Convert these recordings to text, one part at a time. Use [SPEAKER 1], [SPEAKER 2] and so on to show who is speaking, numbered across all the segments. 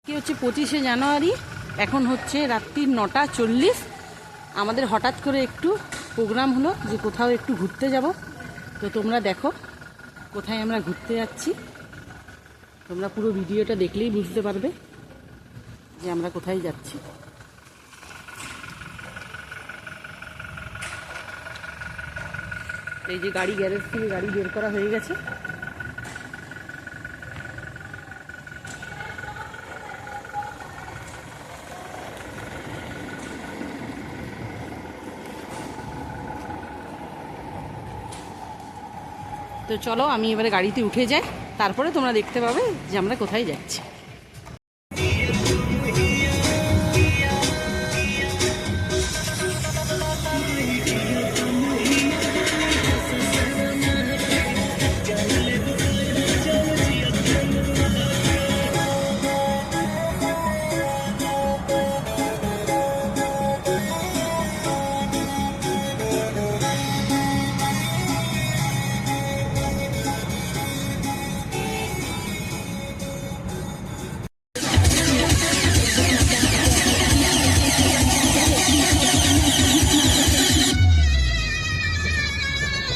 [SPEAKER 1] কি হচ্ছে 25শে জানুয়ারি, এখন হচ্ছে রাত্রি 9:40। আমাদের হঠাৎ করে একটু প্রোগ্রাম হলো যে কোথাও একটু ঘুরতে যাব। তো তোমরা দেখো কোথায় আমরা ঘুরতে যাচ্ছি। তোমরা পুরো ভিডিওটা দেখলেই বুঝতে পারবে যে আমরা কোথায় যাচ্ছি। এই যে গাড়ি, গ্যারেজ থেকে গাড়ি বের করা হয়ে গেছে। তো চলো আমি এবারে গাড়িতে উঠে যাই, তারপরে তোমরা দেখতে পাবে যে আমরা কোথায় যাচ্ছি।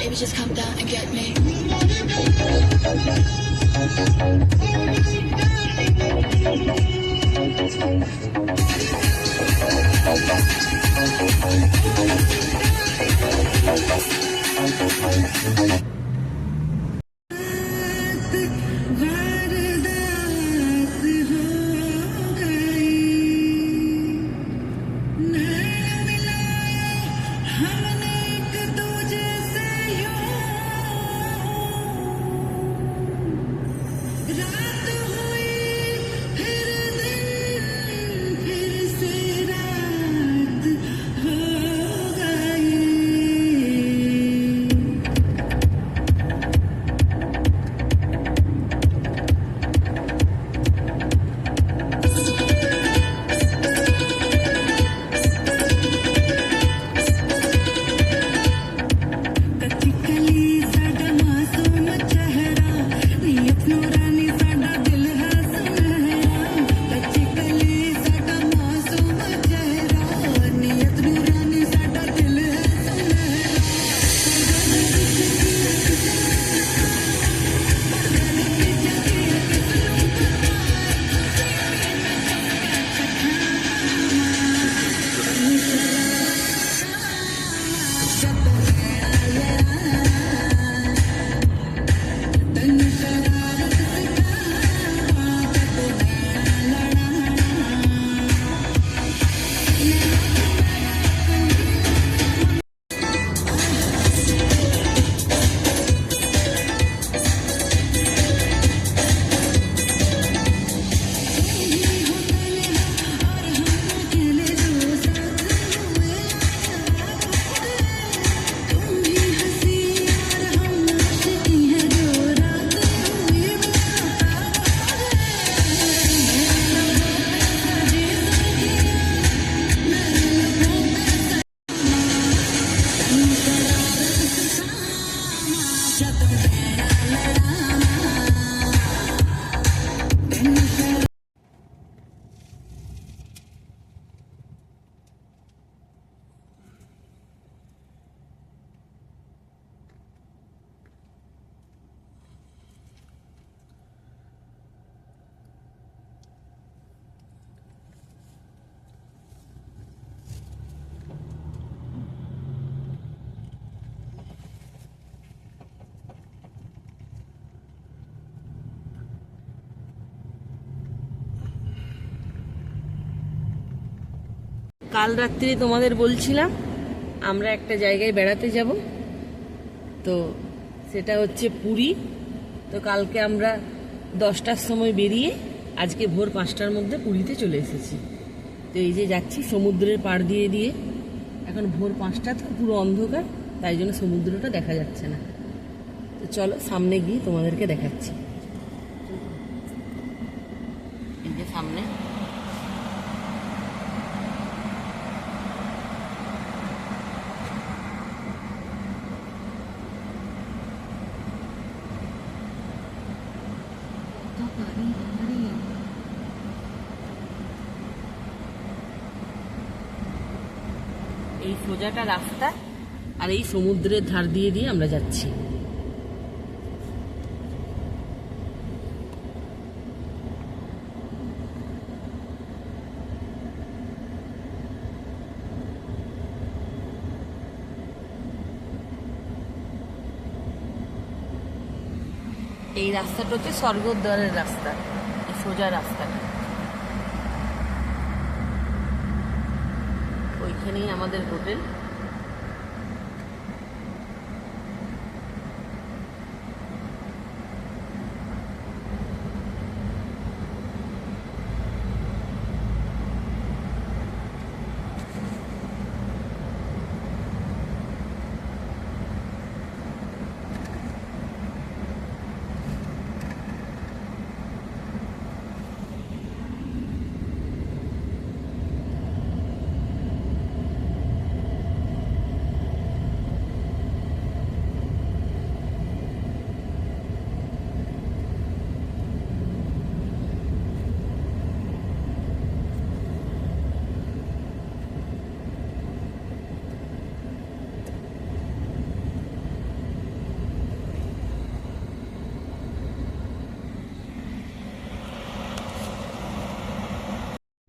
[SPEAKER 2] Baby, just come down and get me. কাল রাত্রে তোমাদের বলছিলাম আমরা একটা জায়গায় বেড়াতে যাব, তো সেটা হচ্ছে পুরী। তো কালকে আমরা 10টার সময় বেরিয়ে আজকে ভোর 5টার মধ্যে পুরীতে চলে এসেছি। তো এই যে যাচ্ছি সমুদ্রের পাড় দিয়ে দিয়ে, এখন ভোর 5টা তো পুরো অন্ধকার, তাই জন্য সমুদ্রটা দেখা যাচ্ছে না। তো চলো সামনে গিয়ে তোমাদেরকে দেখাচ্ছি। এই যে সামনে এই সোজাটা রাস্তা, আর এই সমুদ্রের ধার দিয়ে দিয়ে আমরা যাচ্ছি। এই রাস্তাটা হচ্ছে স্বর্গদ্বারের রাস্তা, এই সোজা রাস্তাটা। ওইখানেই আমাদের হোটেল।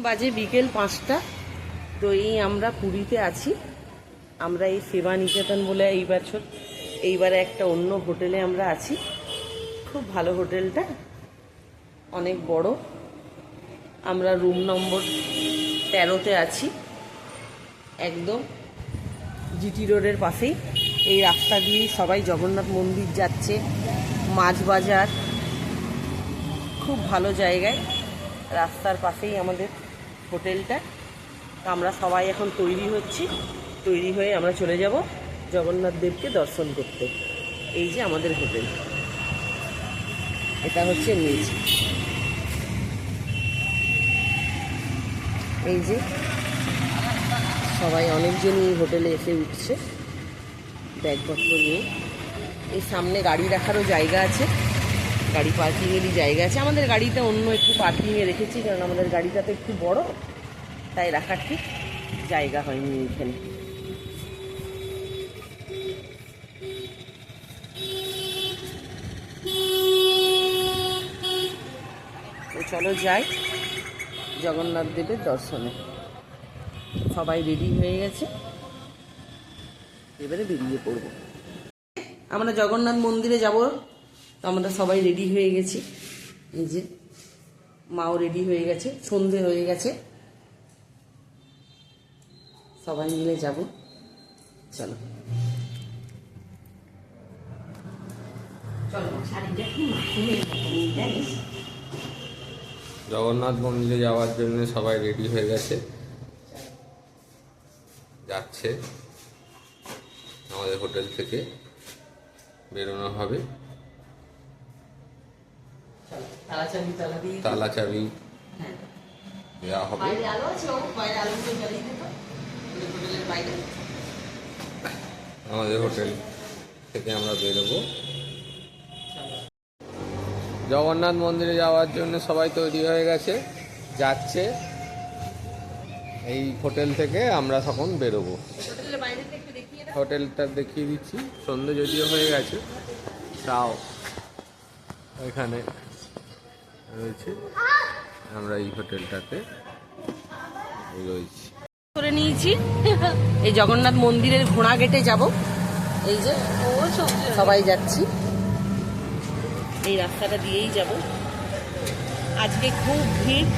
[SPEAKER 2] বাজে বিকেল 5টা। তো এই আমরা পুরীতে আছি। আমরা এই সেবা নিকেতন বলে এইবারে একটা অন্য হোটেলে আমরা আছি। খুব ভালো হোটেলটা, অনেক বড়। আমরা রুম নম্বর 13-তে আছি, একদম জিটি রোডের পাশেই। এই রাস্তা দিয়েই সবাই জগন্নাথ মন্দির যাচ্ছে, মাছ বাজার, খুব ভালো জায়গায়। রাস্তার পাশেই আমাদের হোটেলটা। তো আমরা সবাই এখন তৈরি হয়ে আমরা চলে যাব জগন্নাথ দেবকে দর্শন করতে। এই যে আমাদের হোটেল, এটা হচ্ছে নিচ। এই যে সবাই অনেকজনই এই হোটেলে এসে উঠছে ব্যাগপত্র নিয়ে। এই সামনে গাড়ি রাখারও জায়গা আছে, গাড়ি পার্কিংয়েরই জায়গা আছে। আমাদের গাড়িটা অন্য একটু পার্কিংয়ে রেখেছি, কারণ আমাদের গাড়িটা তো একটু বড়, তাই রাখার ঠিক জায়গা হয়নি এখানে। তো চলো যাই জগন্নাথ দেবের দর্শনে। সবাই রেডি হয়ে গেছে, এবারে বেরিয়ে পড়বো। আমরা জগন্নাথ মন্দিরে যাব। তো আমরা সবাই রেডি হয়ে গেছি। এই যে মাও রেডি হয়ে গেছে, সন্ধে হয়ে গেছে, সবাই মিলে যাব। চলো
[SPEAKER 3] জগন্নাথ মন্দিরে যাওয়ার জন্য সবাই রেডি হয়ে গেছে, যাচ্ছে। আমাদের হোটেল থেকে বেরোনো হবে। তালা চাবি দেওয়া হবে। আমাদের হোটেল থেকে আমরা বেরোবো। জগন্নাথ মন্দিরে যাওয়ার জন্য সবাই তৈরি হয়ে গেছে, যাচ্ছে। এই হোটেল থেকে আমরা তখন বেরোবো। হোটেলটা দেখিয়ে দিচ্ছি। সন্ধ্যে যদিও হয়ে গেছে, তাও এখানে রয়েছে। আমরা এই হোটেলটাতে রয়েছি।
[SPEAKER 2] করে নিয়েছি। এই জগন্নাথ মন্দিরের ঘোড়া গেটে যাব। এই যে সবাই যাচ্ছি, এই রাস্তাটা দিয়েই যাব। আজকে খুব ভিড়।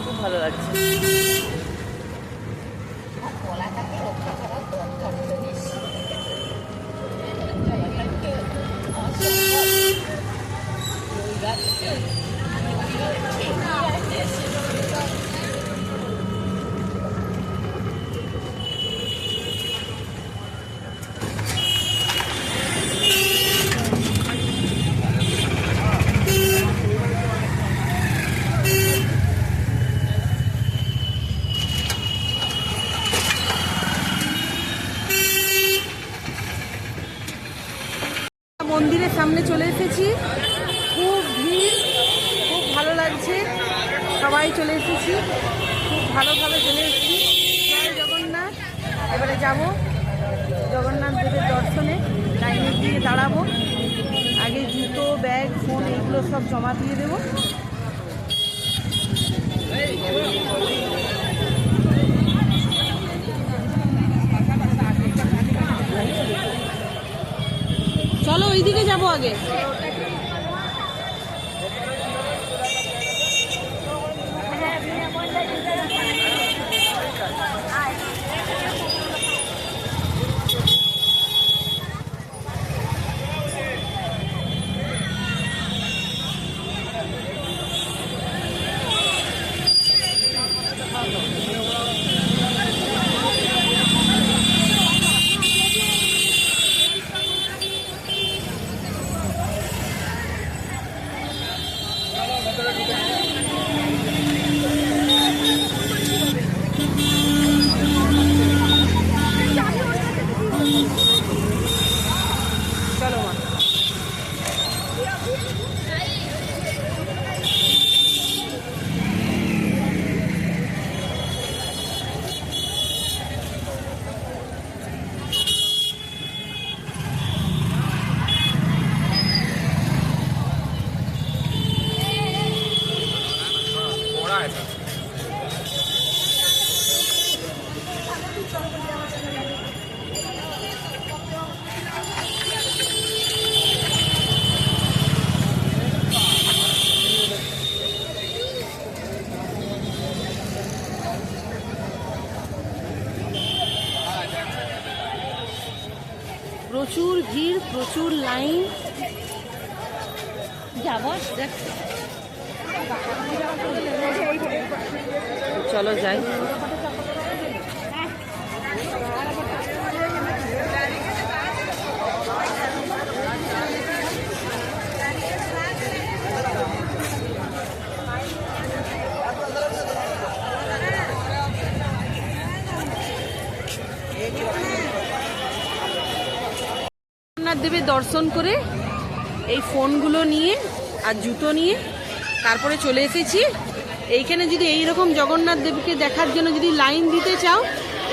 [SPEAKER 2] খুব ভালো লাগছে। মন্দিরের সামনে চলে এসেছি, খুব ভিড়, খুব ভালো লাগছে, সবাই চলে এসেছি, খুব ভালোভাবে চলে এসেছি। জয় জগন্নাথ। এবারে যাব জগন্নাথ দেবের দর্শনে, লাইনের দিকে দাঁড়াবো, আগে জুতো, ব্যাগ, ফোন এগুলো সব জমা দিয়ে দেবো। চলো ওইদিকে যাবো আগে। চলো মা। প্রচুর ভিড়, প্রচুর লাইন। যাবো, চলো যাই। জগন্নাথ দেবের দর্শন করে এই ফোনগুলো নিয়ে আর জুতো নিয়ে তারপরে চলে এসেছি। এইখানে যদি এইরকম জগন্নাথ দেবকে দেখার জন্য যদি লাইন দিতে চাও,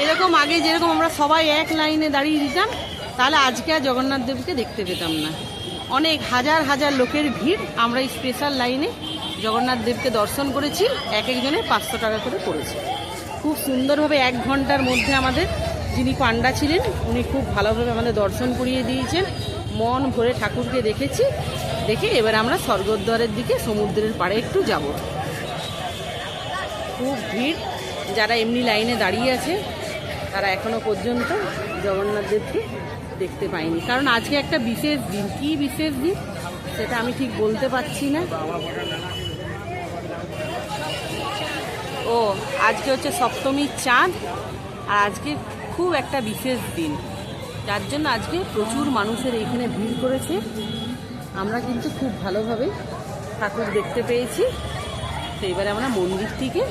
[SPEAKER 2] এরকম আগে যেরকম আমরা সবাই এক লাইনে দাঁড়িয়ে দিতাম, তাহলে আজকে আর জগন্নাথ দেবকে দেখতে পেতাম না। অনেক হাজার হাজার লোকের ভিড়। আমরা এই স্পেশাল লাইনে জগন্নাথ দেবকে দর্শন করেছি, এক একজনের 500 টাকা করে পড়েছে। খুব সুন্দরভাবে 1 ঘন্টার মধ্যে আমাদের যিনি পান্ডা ছিলেন উনি খুব ভালোভাবে আমাদের দর্শন করিয়ে দিয়েছেন। মন ভরে ঠাকুরকে দেখেছি। দেখে এবার আমরা স্বর্গদ্বারের দিকে সমুদ্রের পাড়ে একটু যাব। খুব ভিড়। যারা এমনি লাইনে দাঁড়িয়ে আছে তারা এখনো পর্যন্ত জগন্নাথ দেবকে দেখতে পায়নি, কারণ আজকে একটা বিশেষ দিন। কি বিশেষ দিন সেটা আমি ঠিক বলতে পারছি না। ও আজকে হচ্ছে সপ্তমীর চাঁদ, আর আজকে খুব একটা বিশেষ দিন, যার জন্য আজকে প্রচুর মানুষের এইখানে ভিড় করেছে। আমরা কিন্তু খুব ভালোভাবে ঠাকুর দেখতে পেয়েছি। তো এবারে আমরা মন্দির থেকে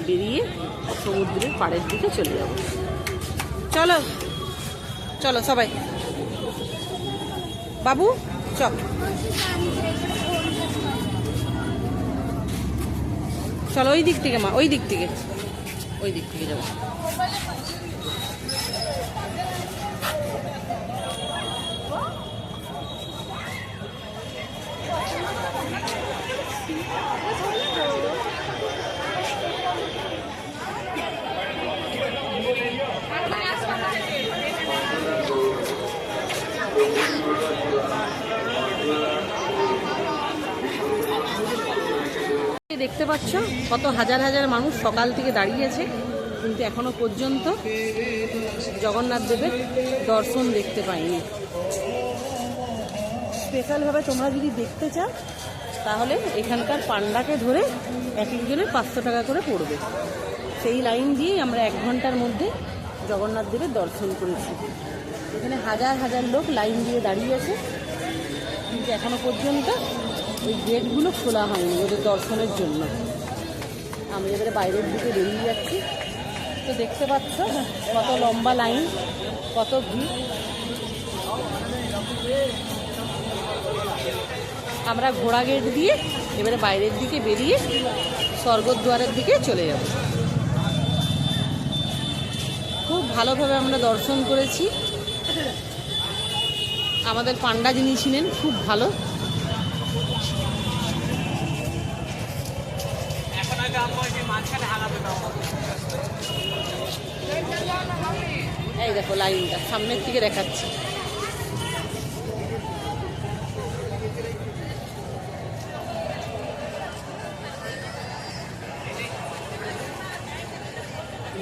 [SPEAKER 2] বেরিয়ে সমুদ্রের পাড়ের দিকে চলে যাব। চলো চলো সবাই, বাবু চল, চলো ওই দিক থেকে মা, ওই দিক থেকে, ওই দিক থেকে যাবো। দেখতে পাচ্ছ কত হাজার হাজার মানুষ সকাল থেকে দাঁড়িয়েছে, কিন্তু এখনো পর্যন্ত জগন্নাথ দেবের দর্শন দেখতে পাইনি। স্পেশালভাবে তোমরা যদি দেখতে চাও তাহলে এখানকার পান্ডাকে ধরে এক একজনের 500 টাকা করে পড়বে। সেই লাইন দিয়েই আমরা 1 ঘন্টার মধ্যে জগন্নাথ দেবের দর্শন করেছি। এখানে হাজার হাজার লোক লাইন দিয়ে দাঁড়িয়ে আছে, কিন্তু এখনো পর্যন্ত ওই গেটগুলো খোলা হয়নি ওদের দর্শনের জন্য। আমি এবারে বাইরের দিকে বেরিয়ে যাচ্ছি। তো দেখতে পাচ্ছ কত লম্বা লাইন, কত ভিড়।
[SPEAKER 1] আমরা ঘোড়া গেট দিয়ে এবারে বাইরের দিকে বেরিয়ে স্বর্গদ্বারের দিকে চলে যাব। খুব ভালোভাবে আমরা দর্শন করেছি। আমাদের পান্ডা যিনি ছিলেন খুব ভালো। এই দেখো লাইনটা সামনের দিকে দেখাচ্ছি।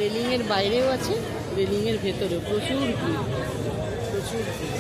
[SPEAKER 1] রেলিংয়ের বাইরেও আছে, রেলিংয়ের ভেতরেও প্রচুর ভিড়, প্রচুর ভিড়।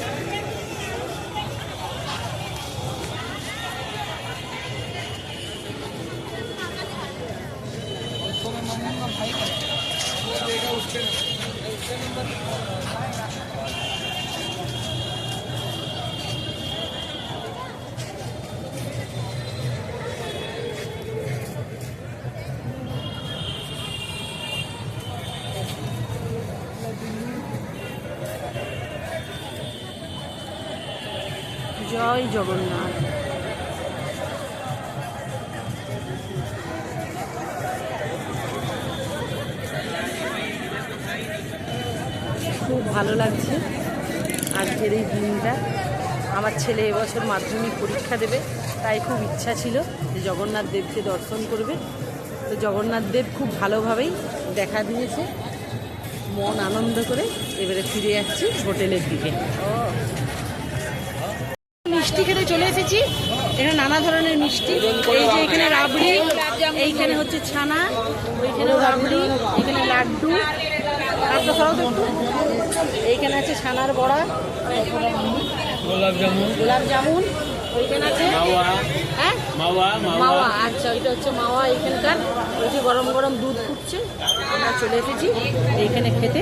[SPEAKER 1] জয় জগন্নাথ। খুব ভালো লাগছে আজকের এই দিনটা। আমার ছেলে এবছর মাধ্যমিক পরীক্ষা দেবে, তাই খুব ইচ্ছা ছিল যে জগন্নাথ দেবকে দর্শন করবে। তো জগন্নাথ দেব খুব ভালোভাবেই দেখা দিয়েছে। মন আনন্দ করে এবারে ফিরে যাচ্ছি হোটেলের দিকে। মিষ্টি খেতে চলে এসেছি। এখানে নানা ধরনের মিষ্টি, এই যে এখানে রাবড়ি, এইখানে হচ্ছে ছানা, ওইখানে রাবড়ি, এখানে লাড্ডু, এইখানে আছে ছানার বড়া, গোলাপ জামুন, ওইখানে আছে হ্যাঁ মাওয়া। আচ্ছা ওইটা হচ্ছে মাওয়া। এইখানকার ওই যে গরম গরম দুধ ফুটছে, আমরা চলে এসেছি এইখানে খেতে।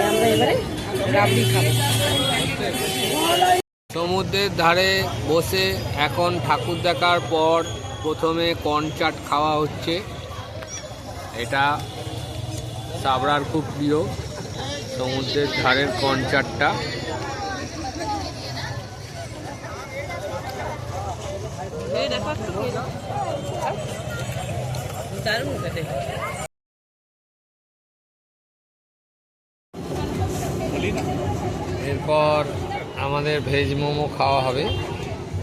[SPEAKER 1] আমরা এবারে রাবড়ি খাবো।
[SPEAKER 3] সমুদ্রের ধারে বসে এখন ঠাকুর দেখার পর প্রথমে কর্ন চাট খাওয়া হচ্ছে। এটা সাবরার খুব প্রিয়, সমুদ্রের ধারের কর্ন চাটটা। এরপর আমাদের ভেজ মোমো খাওয়া হবে।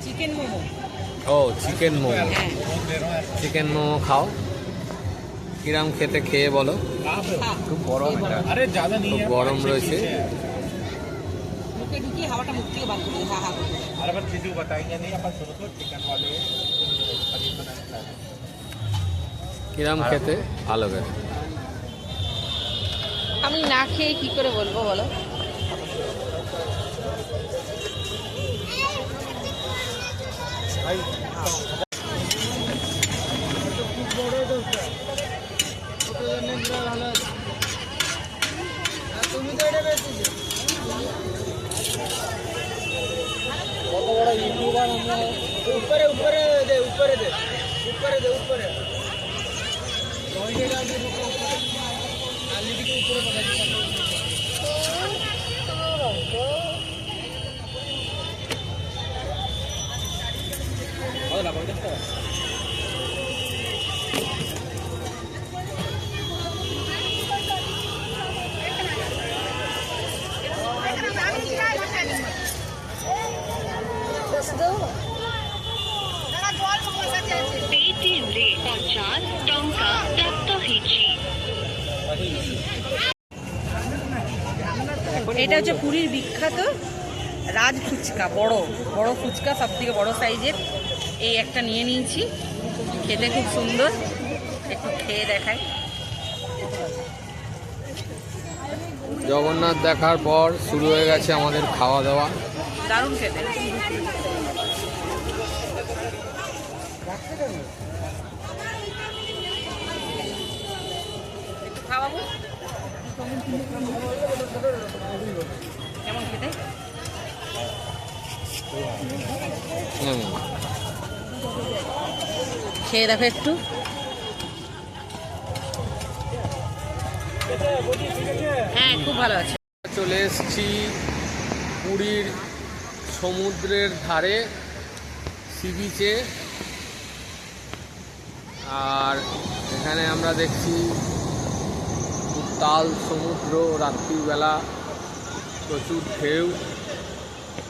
[SPEAKER 1] চিকেন মোমো।
[SPEAKER 3] ও চিকেন মোমো, চিকেন মোমো খাও। কিরাম খেতে খেয়ে বলো। খুব গরম, খুব গরম রয়েছে। কিরাম খেতে? ভালো খেতে।
[SPEAKER 1] আমি না খেয়ে কি করে বলবো বলো। এটা হচ্ছে পুরীর বিখ্যাত রাজ ফুচকা, বড় বড় ফুচকা, সব থেকে বড় সাইজের। এই একটা নিয়ে নিয়েছি, খেতে খুব সুন্দর, একটু খেয়ে দেখাই।
[SPEAKER 3] জগন্নাথ দেখার পর শুরু হয়ে গেছে আমাদের খাওয়া দাওয়া।
[SPEAKER 1] দারুণ খেতে। একটু খাওয়াবো, কেমন খেতে? খেয়ে দেখো একটু। হ্যাঁ খুব ভালো আছে।
[SPEAKER 3] চলে এসেছি পুরীর সমুদ্রের ধারে সি বিচে। আর এখানে আমরা দেখছি উত্তাল সমুদ্র, রাত্রিবেলা প্রচুর ঢেউ,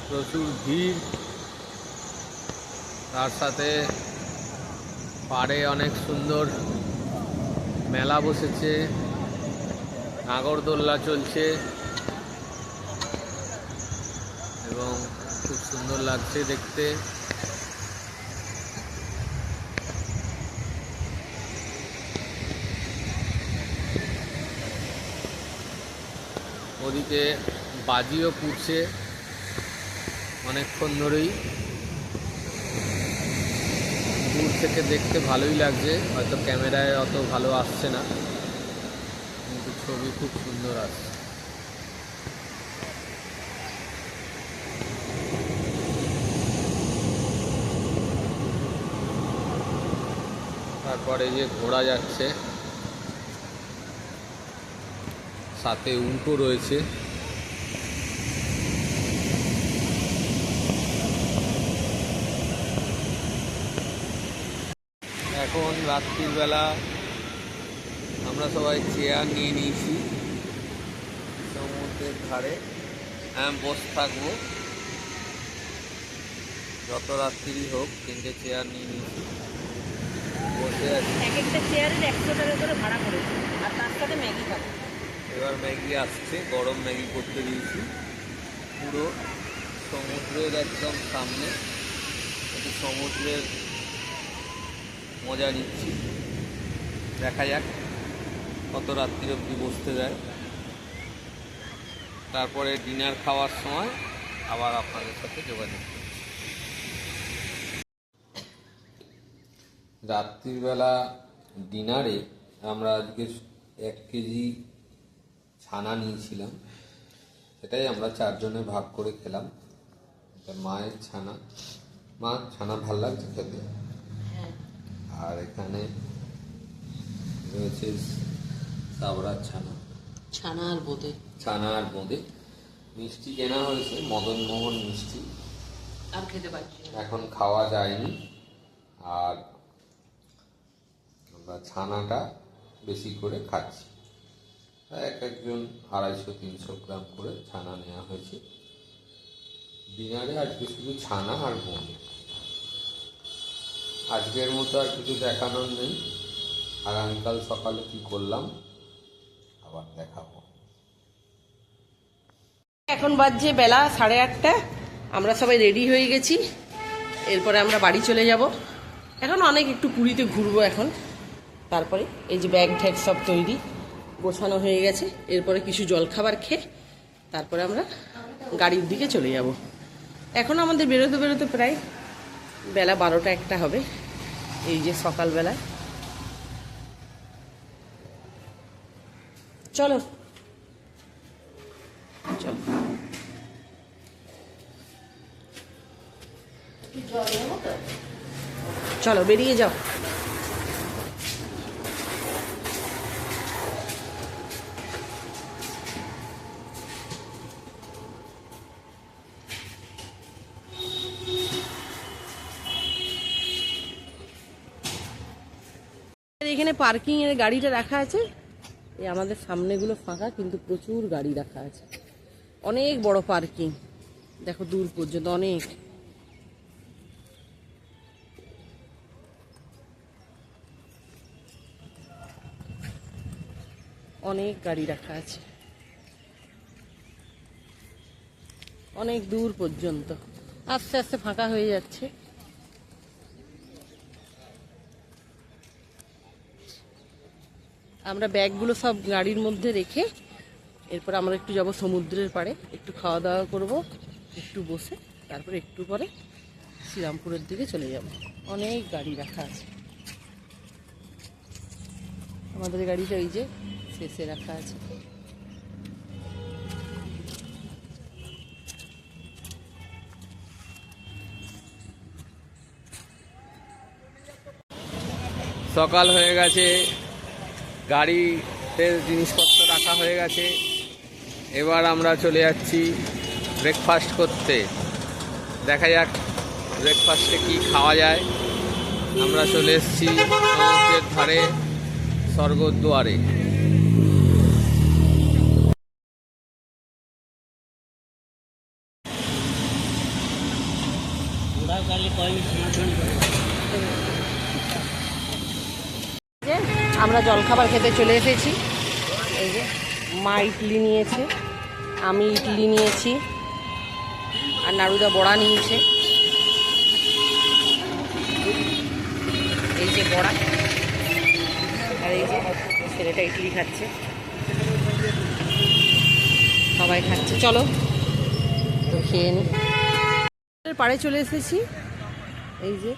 [SPEAKER 3] প্রচুর ভিড়, তার সাথে পাড়ে অনেক সুন্দর মেলা বসেছে, নাগরদোল্লা চলছে এবং খুব সুন্দর লাগছে দেখতে। ওদিকে বাজিও পুড়ছে অনেকক্ষণ ধরেই। দূর থেকে দেখতে ভালোই লাগছে, হয়তো ক্যামেরায় অত ভালো আসছে না, কিন্তু ছবি খুব সুন্দর আসছে। তারপরে যে ঘোড়া যাচ্ছে, সাথে উল্টো রয়েছে। এখন রাত্রির বেলা আমরা সবাই চেয়ার নিয়ে নিয়েছি সমুদ্রের ধারে। বসে থাকবো যত রাত্রি হোক, 3টে চেয়ার নিয়ে নিয়েছি, বসে আছি।
[SPEAKER 2] এক একটা চেয়ারের 100 টাকা করে ভাড়া করেছে, আর তার সাথে ম্যাগি খাবো।
[SPEAKER 3] এবার ম্যাগি আসছে, গরম ম্যাগি করতে দিয়েছি। পুরো সমুদ্রের একদম সামনে, একটু সমুদ্রের মজা নিচ্ছি। দেখা যাক কত রাত্রি অবধি বসতে দেয়। তারপরে ডিনার খাওয়ার সময় আবার আপনাদের সাথে যোগাযোগ করছি। রাত্রিবেলা ডিনারে আমরা আজকে 1 কেজি ছানা নিয়েছিলাম, সেটাই আমরা 4 জনে ভাগ করে খেলাম। এটা মায়ের ছানা, মা ছানা ভাল লাগছে খেতে। আর এখানে রয়েছে সাবরার ছানা, ছানা আর বোঁদে। মিষ্টি কেনা হয়েছে, মদনমোহন মিষ্টি,
[SPEAKER 2] আর খেতে পাচ্ছি
[SPEAKER 3] এখন খাওয়া যায়নি। আর আমরা ছানাটা বেশি করে খাচ্ছি, এক একজন 250-300 গ্রাম করে ছানা নেওয়া হয়েছে। ডিনারে আজকে শুধু ছানা আর বোঁদে। আজকের মতো আর কিছু দেখানোর নেই। আগামীকাল সকালে কি করলাম আবার দেখাবো।
[SPEAKER 2] এখন বাজছে বেলা 8:30। আমরা সবাই রেডি হয়ে গেছি, এরপরে আমরা বাড়ি চলে যাব। এখন অনেক একটু পুরীতে ঘুরবো এখন। তারপরে এই যে ব্যাগ ঠ্যাগ সব তৈরি গোছানো হয়ে গেছে, এরপরে কিছু জলখাবার খেয়ে তারপরে আমরা গাড়ির দিকে চলে যাব। এখন আমাদের বেরোতে বেরোতে প্রায় বেলা 12টা-1টা হবে। এই যে সকালবেলা, চলো চলো চলো বেরিয়ে যাও। এখানে পার্কিং এর গাড়িটা রাখা আছে। এই আমাদের সামনেগুলো ফাঁকা, কিন্তু প্রচুর গাড়ি রাখা আছে। অনেক বড় পার্কিং, দেখো দূর পর্যন্ত অনেক। অনেক গাড়ি রাখা আছে, অনেক দূর পর্যন্ত। আস্তে আস্তে ফাঁকা হয়ে যাচ্ছে। আমরা ব্যাগগুলো সব গাড়ির মধ্যে রেখে এরপর আমরা একটু যাব সমুদ্রের পাড়ে, একটু খাওয়া দাওয়া করব, একটু বসে তারপরে একটু পরে শ্রীরামপুরের দিকে চলে যাব। অনেক গাড়ি রাখা আছে। আমাদের গাড়িটা ওই যে শেষে রাখা আছে।
[SPEAKER 3] সকাল হয়ে গেছে, গাড়িতে জিনিসপত্র রাখা হয়ে গেছে। এবার আমরা চলে যাচ্ছি ব্রেকফাস্ট করতে। দেখা যাক ব্রেকফাস্টে কি খাওয়া যায়। আমরা চলে এসেছি সমুদ্রের ধারে স্বর্গদ্বারে।
[SPEAKER 2] যে আমরা জলখাবার খেতে চলে এসেছি। এই যে মা ইডলি নিয়েছে, আমি ইডলি নিয়েছি, আর নাড়ুদা বড়া নিয়েছে। এই যে বড়া, আর এই যে ছেলেটা ইডলি খাচ্ছে, সবাই খাচ্ছে। চলো তো খেয়ে নি। পাড়ে চলে এসেছি। এই যে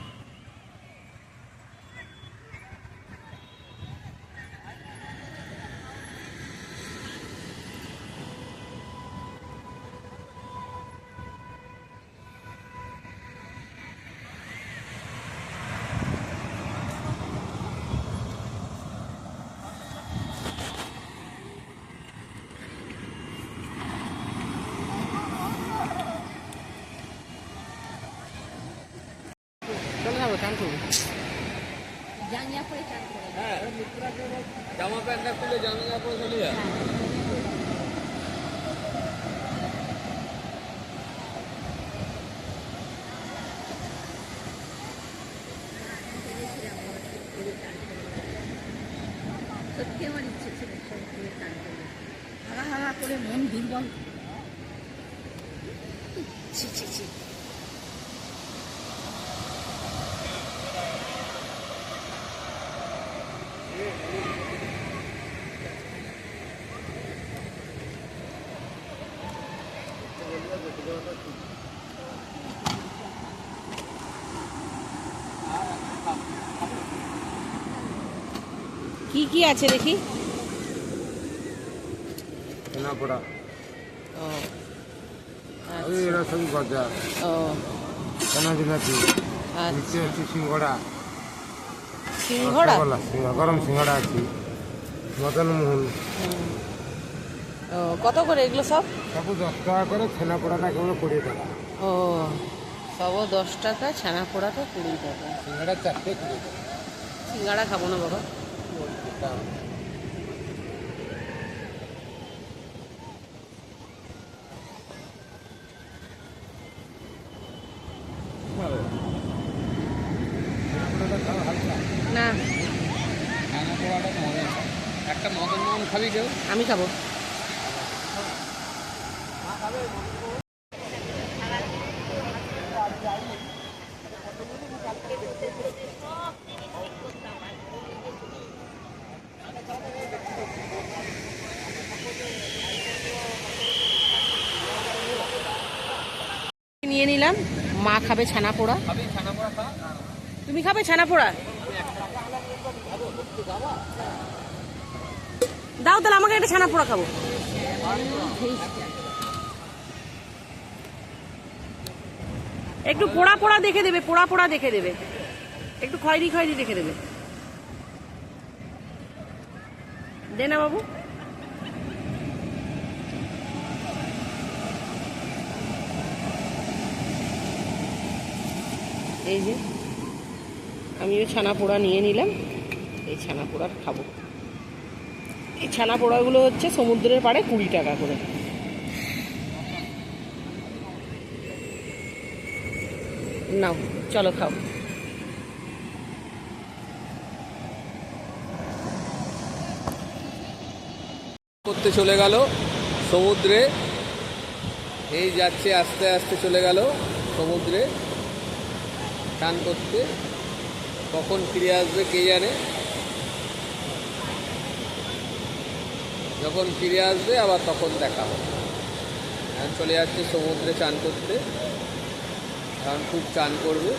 [SPEAKER 2] চলে যাবো চান করবো।
[SPEAKER 3] হ্যাঁ, জামা প্যান্টটা খুলে জামা কাপড় চলে যায়।
[SPEAKER 4] সত্যি আমার ইচ্ছে ছিল সমুদ্রে চান করবো, হারা হারা করে মন দুর্বল। ছি ছি ছি।
[SPEAKER 2] কি কি আছে দেখি?
[SPEAKER 5] কেনাপড়া,
[SPEAKER 2] ও
[SPEAKER 5] এই রসুন গজা,
[SPEAKER 2] ও
[SPEAKER 5] চানা জিলাপি,
[SPEAKER 2] আচ্ছা,
[SPEAKER 5] নিচে আছে সিঙ্গড়া,
[SPEAKER 2] সিংহড়া।
[SPEAKER 5] রসগোল্লা, গরম সিঙ্গড়া আছে, মদন মোহন।
[SPEAKER 2] ও কত করে এগুলো সব?
[SPEAKER 5] সবু 10 টাকা করে, ছানাপোড়াটা কেবল 20 টাকা।
[SPEAKER 2] ও সব 10 টাকা, ছানা পোড়াটা 20 টাকা।
[SPEAKER 5] সিঙ্গড়া 4টে 20 টাকা।
[SPEAKER 2] সিঙ্গাড়া খাবো না বাবা। না
[SPEAKER 3] একটা মদন মোহন খাবি কেউ?
[SPEAKER 2] আমি খাবো। নিয়ে নিলাম। মা খাবে ছানা পোড়া, তুমি খাবে ছানা পোড়া? দাও তাহলে আমাকে একটা ছানা পোড়া খাবো। একটু পোড়া পোড়া দেখে দেবে, পোড়া পোড়া দেখে দেবে, একটু খয়েরি খয়েরি দেখে দেবে। দে না বাবু। এই যে আমিও ছানা পোড়া নিয়ে নিলাম, এই ছানা পোড়া খাবো। এই ছানা পোড়াগুলো হচ্ছে সমুদ্রের পাড়ে 20 টাকা করে। নাও চলো খাও।
[SPEAKER 3] করতে চলে গেল সমুদ্রে। এই যাচ্ছে আস্তে আস্তে চলে গেল সমুদ্রে স্নান করতে। কখন ফিরে আসবে কে জানে। যখন ফিরে আসবে আবার তখন দেখা হবে। এখন চলে যাচ্ছে সমুদ্রে চান করতে, কারণ খুব চান করবে।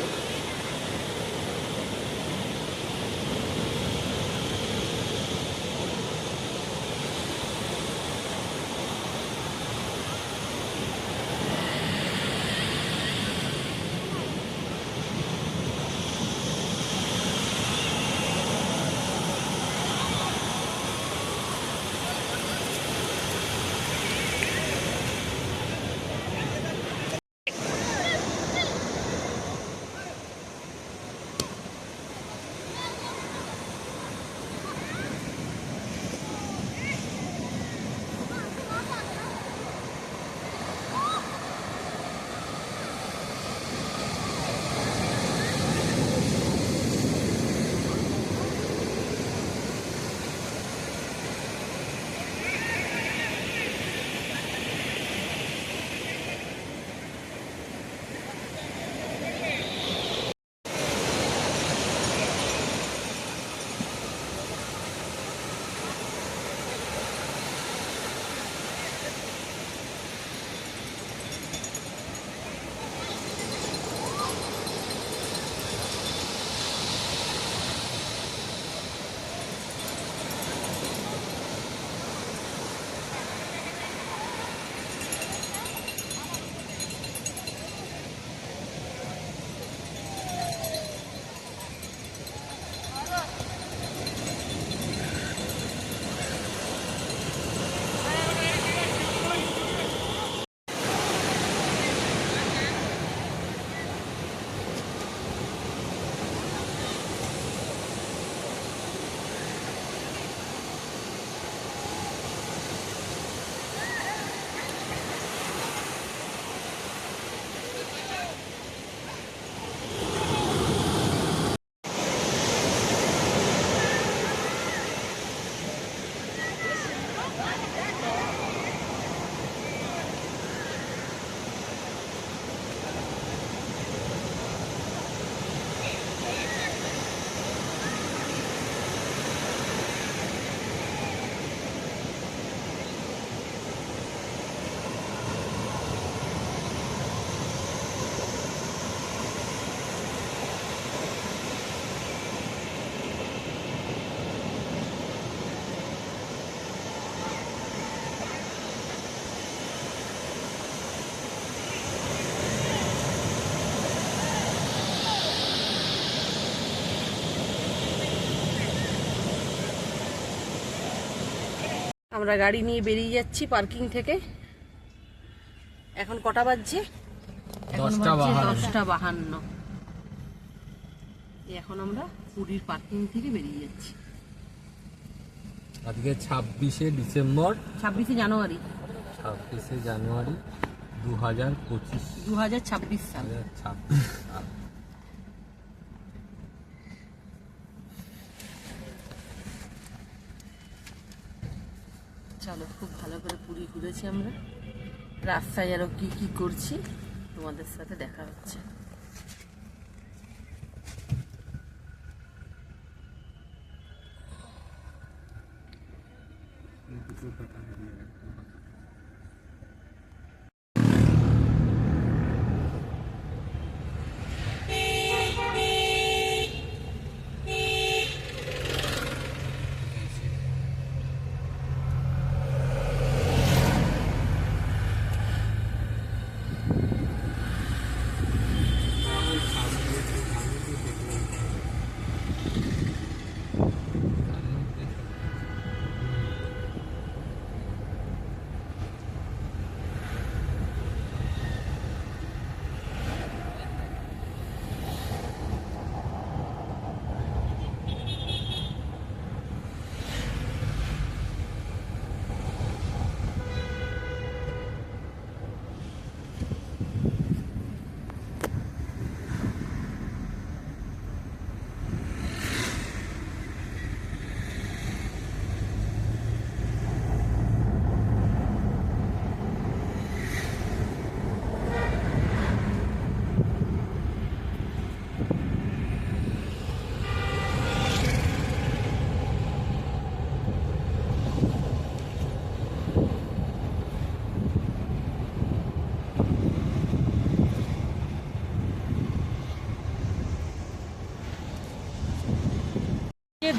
[SPEAKER 2] আমরা গাড়ি নিয়ে বেরিয়ে যাচ্ছি পার্কিং থেকে। এখন কটা বাজছে? এখন 10:52। এখন আমরা পুরীর পার্কিং থেকে বেরিয়ে যাচ্ছি।
[SPEAKER 3] আজকে 26শে ডিসেম্বর,
[SPEAKER 2] 26শে জানুয়ারি
[SPEAKER 3] 2025
[SPEAKER 2] 2026 সাল।
[SPEAKER 3] 2026 সাল।
[SPEAKER 2] চলো, খুব ভালো করে পুরী ঘুরেছি আমরা। রাস্তায় আরো কি কি করছি তোমাদের সাথে দেখা হচ্ছে।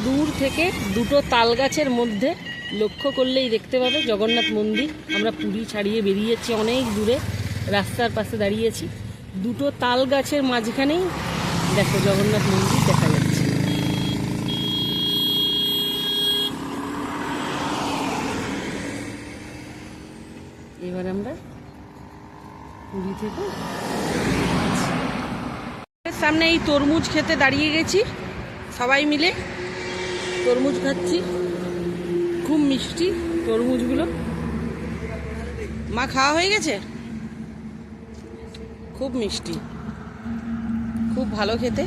[SPEAKER 2] দূর থেকে দুটো তাল গাছের মধ্যে লক্ষ্য করলেই দেখতে পাবে জগন্নাথ মন্দির। আমরা পুরী ছাড়িয়ে বেরিয়েছি, অনেক দূরে রাস্তার পাশে দাঁড়িয়েছি। দুটো তাল গাছের মাঝখানেই দেখো জগন্নাথ মন্দির দেখা যাচ্ছে। এবার আমরা পুরী থেকে সামনে এই তরমুজ খেতে দাঁড়িয়ে গেছি, সবাই মিলে তরমুজ খাচ্ছি। খুব মিষ্টি তরমুজগুলো। মা খাওয়া হয়ে গেছে? খুব মিষ্টি, খুব ভালো খেতে।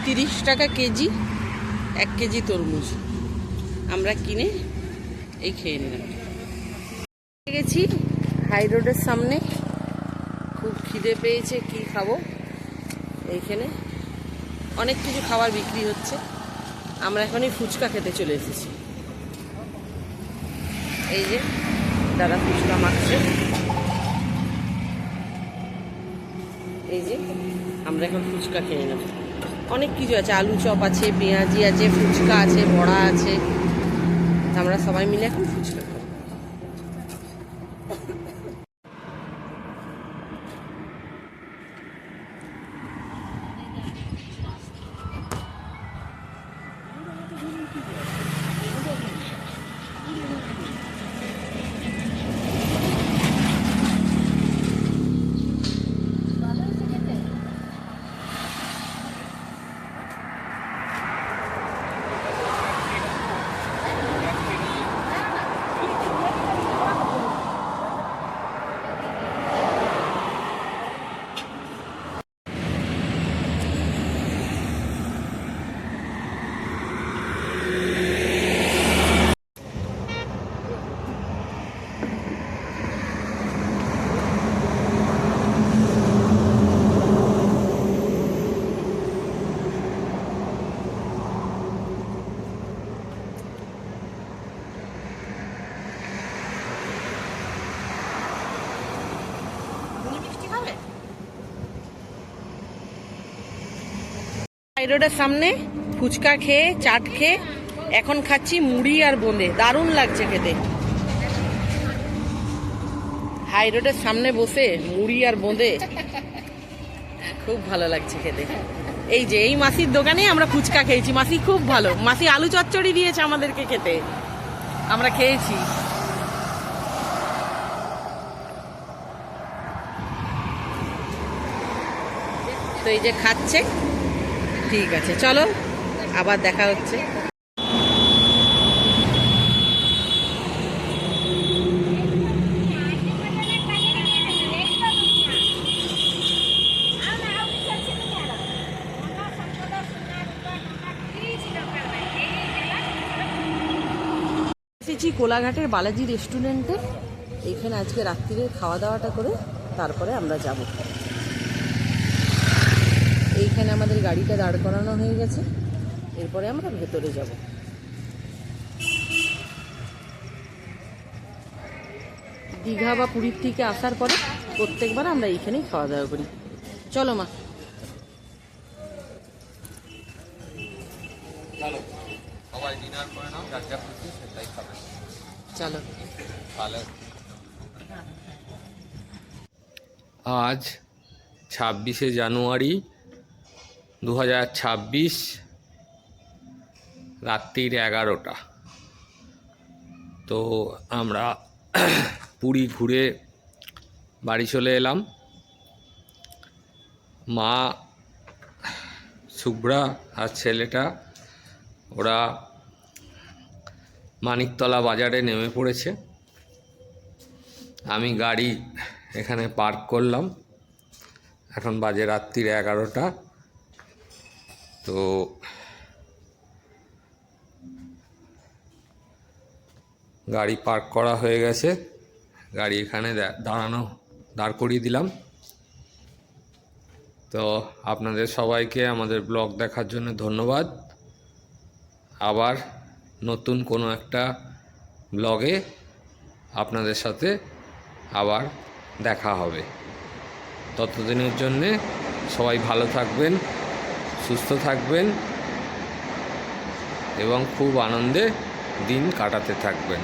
[SPEAKER 2] 30 টাকা কেজি 1 কেজি তরমুজ আমরা কিনে এই খেয়ে নিলাম। গেছি হাই রোডের সামনে, খুব খিদে পেয়েছে, কি খাবো। এইখানে অনেক কিছু খাবার বিক্রি হচ্ছে। আমরা এখনই ফুচকা খেতে চলে এসেছি। এই যে দাদা ফুচকা মাখছে। এই যে আমরা এখন ফুচকা খেয়ে নেব। অনেক কিছু আছে, আলু চপ আছে, পেঁয়াজি আছে, ফুচকা আছে, বড়া আছে। আমরা সবাই মিলে এখন ফুচকা খাবো। হাই রোডের সামনে ফুচকা খেয়ে, চাট খেয়ে এখন খাচ্ছি মুড়ি আর বোঁদে। দারুণ লাগছে খেতে। হাই রোডের সামনে বসে মুড়ি আর বোঁদে খুব ভালো লাগছে খেতে। এই যে এই মাসির দোকানে আমরা ফুচকা খেয়েছি। মাসি খুব ভালো, মাসি আলু চচ্চড়ি দিয়েছে আমাদেরকে খেতে।
[SPEAKER 1] আমরা খেয়েছি। তো এই যে খাচ্ছে, ঠিক আছে চলো আবার দেখা হচ্ছে। এসেছি কোলাঘাটের বালাজি রেস্টুরেন্টে। এইখানে আজকে রাত্রিরে খাওয়া দাওয়াটা করে তারপরে আমরা যাব। এইখানে আমাদের গাড়িটা দাঁড় করানো হয়ে গেছে, এরপরে আমরা ভেতরে যাব। দীঘা বা পুরীর থেকে আসার পরে প্রত্যেকবার আমরা এইখানেই খাওয়া দাওয়া করি। চলো মা।
[SPEAKER 3] চলো সবাই ডিনার করে নাও, যা যা খুশি সেটাই খাবে।
[SPEAKER 1] চলো।
[SPEAKER 3] ভালো। আজ 26শে জানুয়ারি 2026, রাত্রির 11টা। তো আমরা পুরী ঘুরে বাড়ি চলে এলাম। মা, শুভ্রা আর ছেলেটা ওরা মানিকতলা বাজারে নেমে পড়েছে। আমি গাড়ি এখানে পার্ক করলাম। এখন বাজে রাত্রির 11টা। তো গাড়ি পার্ক করা হয়ে গেছে, গাড়ি এখানে দাঁড় করিয়ে দিলাম। তো আপনাদের সবাইকে আমাদের ব্লগ দেখার জন্য ধন্যবাদ। আবার নতুন কোনো একটা ব্লগে আপনাদের সাথে আবার দেখা হবে। ততদিনের জন্যে সবাই ভালো থাকবেন, সুস্থ থাকবেন এবং খুব আনন্দে দিন কাটাতে থাকবেন।